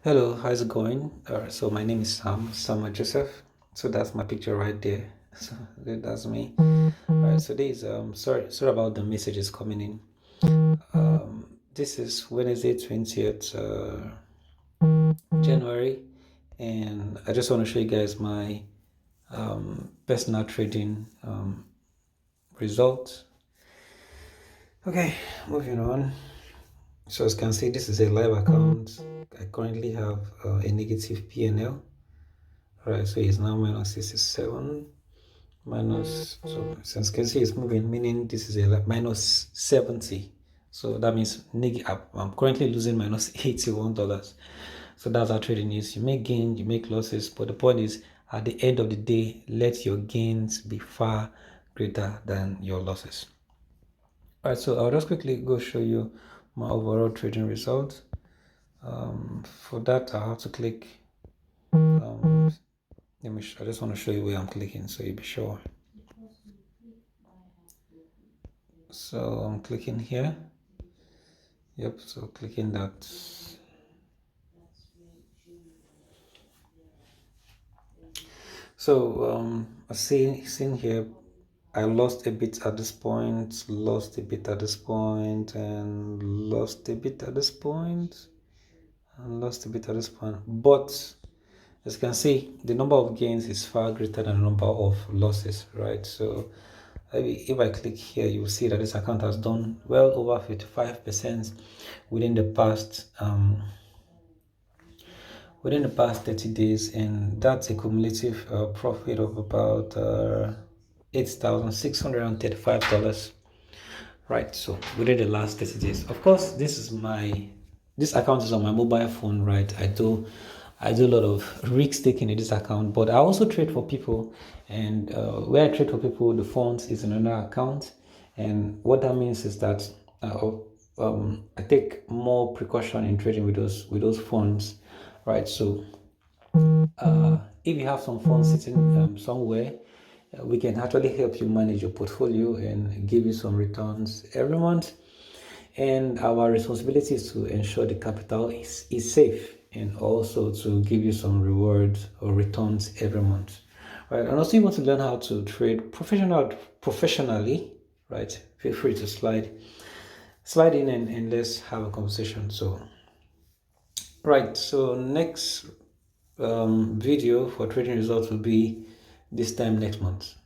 Hello, how's it going? So my name is Sam Joseph. So that's my picture right there. So that's me. Alright, so this sorry about the messages coming in. This is Wednesday 20th January, and I just want to show you guys my personal trading results. Okay, moving on. So as you can see, this is a live account. I currently have a negative PNL. Right, so it's now minus 67 minus, so since you can see it's moving, meaning this is a minus 70. So that means I'm currently losing minus $81. So that's how trading is. You make gains, you make losses, but the point is at the end of the day, let your gains be far greater than your losses. All right, so I'll just quickly go show you my overall trading results. For that, I have to click I just want to show you where I'm clicking so you'll be sure. So I'm clicking here. Yep, so clicking that. So I seen here I lost a bit at this point, lost a bit at this point, and lost a bit at this point, and lost a bit at this point. But as you can see, the number of gains is far greater than the number of losses, right? So if I click here, you will see that this account has done well over 55% within the past 30 days, and that's a cumulative profit of about $8,635. Right, so within the last 30 days. Of course, this account is on my mobile phone, right? I do a lot of risk taking in this account, but I also trade for people, and where I trade for people, the funds is in another account, and what that means is that I take more precaution in trading with those funds, right? So if you have some funds sitting somewhere, we can actually help you manage your portfolio and give you some returns every month. And our responsibility is to ensure the capital is safe and also to give you some rewards or returns every month. Right. And also you want to learn how to trade professionally, right? Feel free to slide in and let's have a conversation. So right, so next video for trading results will be this time next month.